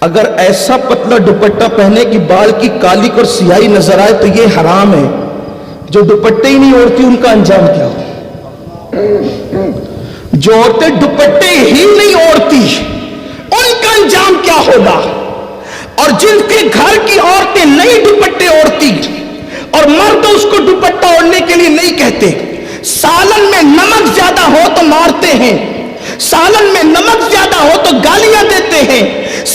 اگر ایسا پتلا دوپٹہ پہنے کہ بال کی کالی اور سیاہی نظر آئے تو یہ حرام ہے. جو دوپٹے ہی نہیں اوڑھتی ان کا انجام کیا ہو؟ جو عورتیں دوپٹے ہی نہیں اوڑھتی ان کا انجام کیا ہوگا؟ اور جن کے گھر کی عورتیں نہیں دوپٹے اوڑھتی اور مرد اس کو دوپٹہ اوڑھنے کے لیے نہیں کہتے، سالن میں نمک زیادہ ہو تو مارتے ہیں، سالن میں نمک زیادہ ہو تو گالیاں دیتے ہیں،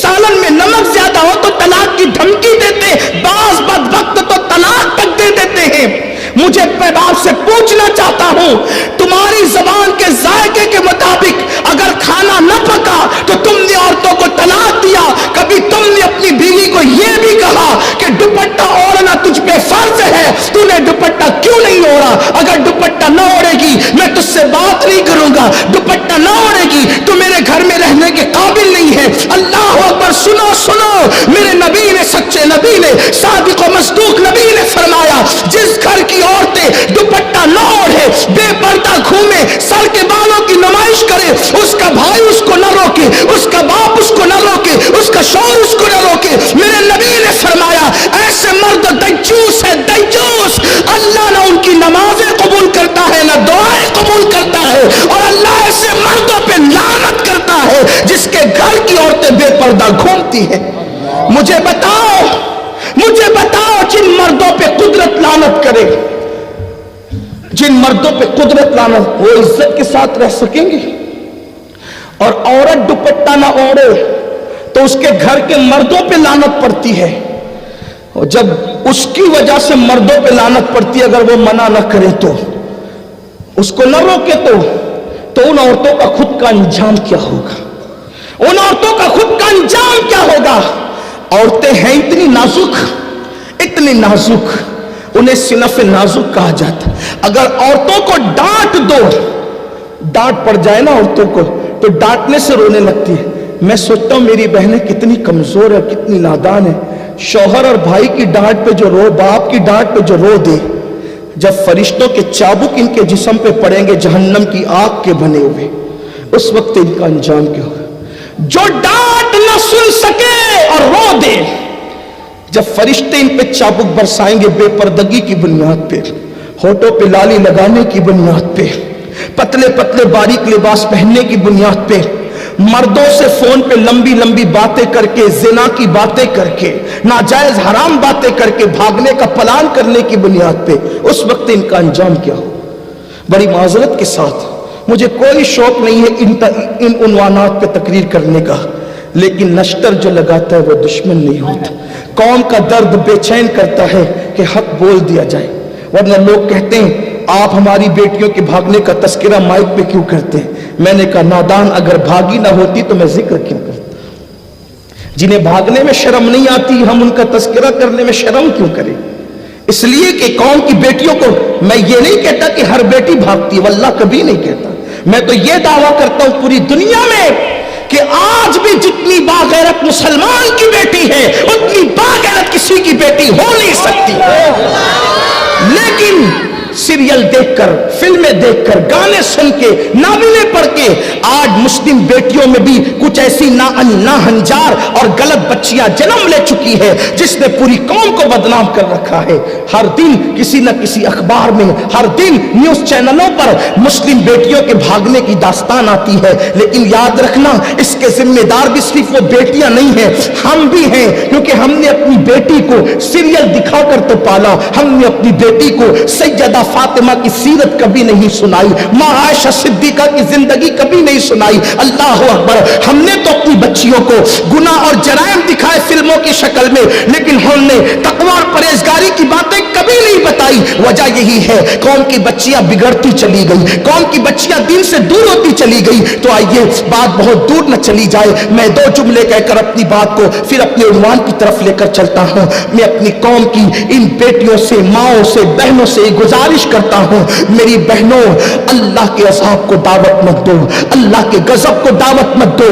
سالن میں نمک زیادہ ہو تو طلاق کی دھمکی دیتے، بعض بدبخت تو طلاق تک دے دیتے ہیں. مجھے آپ سے پوچھنا چاہتا ہوں، تمہاری زبان کے ذائقے کے مطابق اگر کھانا نہ پکا تو تم نے عورتوں کو طلاق دیا، کبھی تم نے اپنی بیوی کو یہ بھی کہا کہ دوپٹہ اوڑھنا تجھ پہ فرض ہے، تو نے دوپٹہ کیوں نہیں اوڑھا؟ اگر دوپٹہ نہ اوڑھے گی میں تجھ سے بات نہیں کروں گا، دوپٹہ نہ اوڑھے گی تو میرے گھر میں رہنے کے قابل نہیں ہے. اللہ اکبر. سنو سنو، میرے نبی نے، سچے نبی نے، صادق و مصدوق نبی نے فرمایا، جس گھر کی عورتیں دوپٹہ نہ اوڑھے، بے پردہ گھومے، سر کے بالوں کی نمائش کرے، اس کا بھائی اس کو نہ روکے، اس کا باپ اس کو نہ روکے، اس کا شوہر اس کو نہ روکے، میرے نبی نے فرمایا ایسے مرد دجوس ہے، دجوس. اللہ نہ ان کی نمازیں قبول کرتا ہے نہ دعائیں قبول کرتا ہے، اور اللہ ایسے مردوں پہ لعنت کرتا ہے جس کے گھر کی عورتیں بے پردہ گھومتی ہیں. مجھے بتاؤ جن مردوں پہ قدرت لعنت کرے، جن مردوں پہ قدرت لعنت، وہ عزت کے ساتھ رہ سکیں گے؟ اور عورت دوپٹہ نہ اوڑھے تو اس کے گھر کے مردوں پہ لعنت پڑتی ہے، اور جب اس کی وجہ سے مردوں پہ لعنت پڑتی ہے اگر وہ منع نہ کرے تو، اس کو نہ روکے تو ان عورتوں کا خود کا انجام کیا ہوگا؟ ان عورتوں کا خود کا انجام کیا ہوگا؟ عورتیں ہیں اتنی نازک، انہیں صنف نازک کہا جاتا. اگر عورتوں کو ڈانٹ دو، ڈانٹ پڑ جائے نا عورتوں کو تو ڈانٹنے سے رونے لگتی ہے. میں سوچتا ہوں میری بہنیں کتنی کمزور ہے، کتنی نادان ہے. شوہر اور بھائی کی ڈانٹ پہ جو رو، باپ کی ڈانٹ پہ جو رو دے، جب فرشتوں کے چابک ان کے جسم پہ پڑیں گے جہنم کی آگ کے بنے ہوئے، اس وقت ان کا انجام کیا ہوگا؟ جو ڈانٹ نہ سن سکے اور رو دے، جب فرشتے ان پہ چابک برسائیں گے بے پردگی کی بنیاد پہ، ہونٹوں پہ لالی لگانے کی بنیاد پہ، پتلے پتلے باریک لباس پہننے کی بنیاد پہ، مردوں سے فون پہ لمبی لمبی باتیں کر کے، زنا کی باتیں کر کے، ناجائز حرام باتیں کر کے بھاگنے کا پلان کرنے کی بنیاد پہ، اس وقت ان کا انجام کیا ہو؟ بڑی معذرت کے ساتھ، مجھے کوئی شوق نہیں ہے ان عنوانات پہ تقریر کرنے کا، لیکن نشتر جو لگاتا ہے وہ دشمن نہیں ہوتا. قوم کا درد بے چین کرتا ہے کہ حق بول دیا جائے، ورنہ لوگ کہتے ہیں آپ ہماری بیٹیوں کے بھاگنے کا تذکرہ مائک پہ کیوں کرتے ہیں؟ میں نے کہا نادان، اگر بھاگی نہ ہوتی تو میں ذکر کیوں کرتا؟ جنہیں بھاگنے میں شرم نہیں آتی ہم ان کا تذکرہ کرنے میں شرم کیوں کریں؟ اس لیے کہ قوم کی بیٹیوں کو، میں یہ نہیں کہتا کہ ہر بیٹی بھاگتی ہے، واللہ کبھی نہیں کہتا. میں تو یہ دعویٰ کرتا ہوں پوری دنیا میں کہ آج بھی جتنی باغیرت مسلمان کی بیٹی ہے اتنی باغیرت کسی کی بیٹی ہو نہیں سکتی. لیکن سیریل دیکھ کر، فلمیں دیکھ کر، گانے سن کے، ناولیں پڑھ کے آج مسلم بیٹیوں میں بھی کچھ ایسی ناہنجار اور غلط بچیاں جنم لے چکی ہے جس نے پوری قوم کو بدنام کر رکھا ہے. ہر دن کسی نہ کسی اخبار میں، ہر دن نیوز چینلوں پر مسلم بیٹیوں کے بھاگنے کی داستان آتی ہے. لیکن یاد رکھنا اس کے ذمہ دار بھی صرف وہ بیٹیاں نہیں ہیں، ہم بھی ہیں، کیونکہ ہم نے اپنی بیٹی کو سیریل دکھا کر تو پالا. ہم نے اپنی بیٹی کو سیدہ فاطمہ کی سیرت کبھی نہیں سنائی، ماں عائشہ صدیقہ کی زندگی کبھی نہیں سنائی. اللہ اکبر. ہم نے تو اپنی بچیوں کو گناہ اور جرائم دکھائے فلموں کی شکل میں، لیکن ہم نے تقوی اور پرہیزگاری کی باتیں کبھی نہیں بتائی. وجہ یہی ہے قوم کی بچیاں بگڑتی چلی گئی، قوم کی بچیاں دین سے دور ہوتی چلی گئی. تو آئیے بات بہت دور نہ چلی جائے، میں دو جملے کہہ کر اپنی بات کو پھر اپنے عنوان کی طرف لے کر چلتا ہوں. میں اپنی قوم کی ان بیٹیوں سے، ماؤں سے، بہنوں سے گزارش کرتا ہوں، میری بہنوں، اللہ کے عذاب کو دعوت مت دو، اللہ کے غضب کو دعوت مت دو.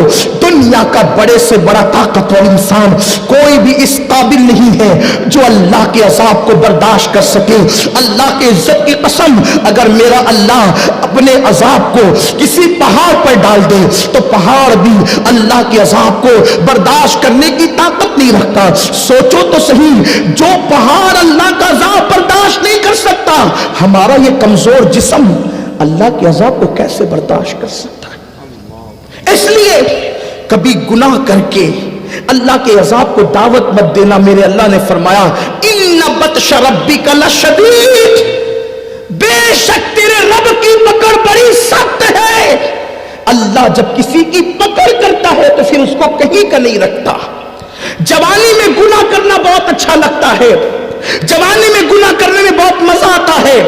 دنیا کا بڑے سے بڑا طاقتور انسان کوئی بھی اس قابل نہیں ہے جو اللہ کے عذاب کو برداشت کر سکے. اللہ کے عزت کی قسم, اگر میرا اللہ اپنے عذاب کو کسی پہاڑ پر ڈال دے تو پہاڑ بھی اللہ کے عذاب کو برداشت کرنے کی طاقت نہیں رکھتا. سوچو تو صحیح, جو پہاڑ اللہ کا عذاب برداشت نہیں کر سکتا, ہمارا یہ کمزور جسم اللہ کے عذاب کو کیسے برداشت کر سکتا ہے؟ اس لیے کبھی گناہ کر کے اللہ کے عذاب کو دعوت مت دینا. میرے اللہ نے فرمایا ان بطش ربک لشدید, بے شک تیرے رب کی پکڑ بڑی سخت ہے. اللہ جب کسی کی پکڑ کرتا ہے تو پھر اس کو کہیں کا نہیں رکھتا. جوانی میں گناہ کرنا بہت اچھا لگتا ہے, جوانی میں گناہ کرنے میں بہت مزہ آتا ہے.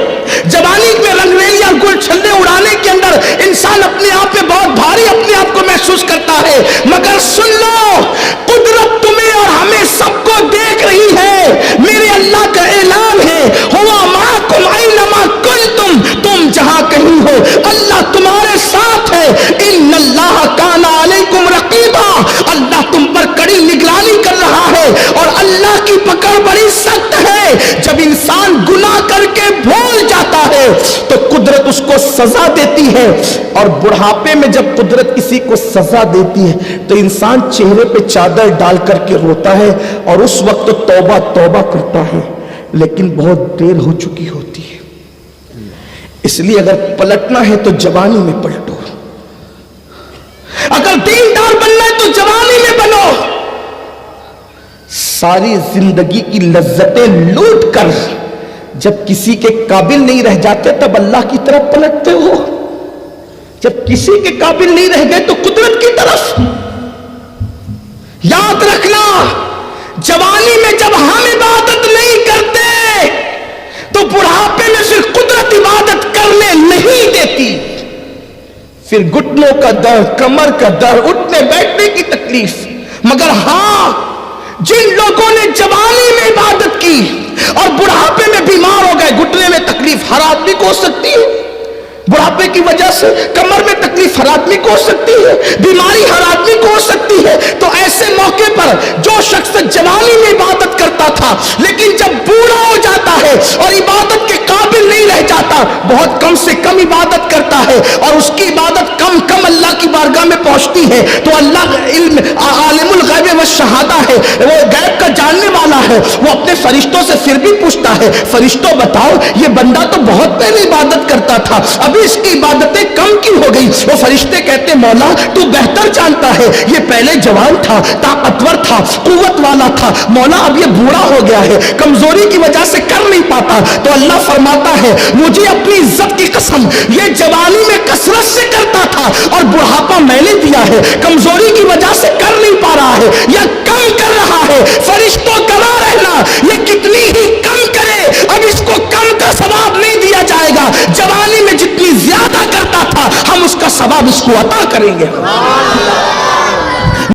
جوانی میں رنگریلیاں گل چھلے اڑانے کے اندر انسان اپنے آپ پہ بہت بھاری اپنے آپ کو محسوس کرتا ہے. مگر سن لو, قدرت تمہیں اور ہمیں سب کو دیکھ رہی ہے. میرے اللہ کا اعلان ہے, ہوا معکم اینما کنتم, تم جہاں کہیں ہو اللہ تمہارے ساتھ ہے. ان اللہ کان علیکم رقیبا, اللہ تم پر کڑی نگرانی کر رہا ہے اور اللہ کی پکڑ بڑی سخت ہے. جب انسان گناہ کر کے بھول جاتا ہے تو قدرت اس کو سزا دیتی ہے, اور بڑھاپے میں جب قدرت کسی کو سزا دیتی ہے تو انسان چہرے پہ چادر ڈال کر کے روتا ہے اور اس وقت تو توبہ توبہ کرتا ہے, لیکن بہت دیر ہو چکی ہوتی ہے. اس لیے اگر پلٹنا ہے تو جوانی میں پلٹو, اگر دیندار بننا ہے تو جوانی میں بنو. ساری زندگی کی لذتیں لوٹ کر جب کسی کے قابل نہیں رہ جاتے تب اللہ کی طرف پلٹتے ہو. جب کسی کے قابل نہیں رہ گئے تو قدرت کی طرف. یاد رکھنا, جوانی میں جب ہم عبادت نہیں کرتے تو بڑھاپے میں پھر قدرت عبادت کرنے نہیں دیتی. پھر گھٹنوں کا درد, کمر کا درد, اٹھنے بیٹھنے کی تکلیف. مگر ہاں, جن لوگوں نے جوانی میں عبادت کی اور بڑھاپے میں بیمار ہو گئے, گھٹنے میں تکلیف ہر آدمی کو ہو سکتی ہے, بڑھاپے کی وجہ سے کمر میں تکلیف ہر آدمی کو ہو سکتی ہے, بیماری ہر آدمی کو ہو سکتی ہے. تو ایسے موقع پر جو شخص جوانی میں عبادت کرتا تھا لیکن جب بوڑھا ہو جاتا ہے اور عبادت کے قابل نہیں رہ جاتا, بہت کم سے کم عبادت کرتا ہے اور اس کی عبادت کم کم اللہ کی بارگاہ میں پہنچتی ہے, تو اللہ علم عالم الغیب والشہادہ ہے, وہ غیب کا جاننے والا ہے, وہ اپنے فرشتوں سے پھر بھی پوچھتا ہے, فرشتوں بتاؤ یہ بندہ تو بہت پہلے عبادت کرتا تھا, ابھی اس کی عبادتیں کم کیوں ہو گئی؟ وہ فرشتے کہتے مولا تو بہتر جانتا ہے, یہ پہلے جوان تھا, طاقتور تھا, قوت والا تھا, مولا اب یہ بوڑھا ہو گیا ہے, کمزوری کی وجہ سے کر نہیں پاتا. تو اللہ فرماتا ہے مجھے اپنی عزت کی قسم, یہ جوانی میں کثرت سے کرتا تھا اور بڑھاپا میں نے دیا ہے, کمزوری کی وجہ سے کر نہیں پا رہا ہے یا کم کر رہا ہے. فرشتوں گواہ رہنا, یہ کتنی ہی کم کرے اب اس کو کم کا ثواب نہیں دیا جائے گا. جوانی میں جتنی زیادہ کرتا تھا ہم اس کا ثواب اس کو عطا کریں گے.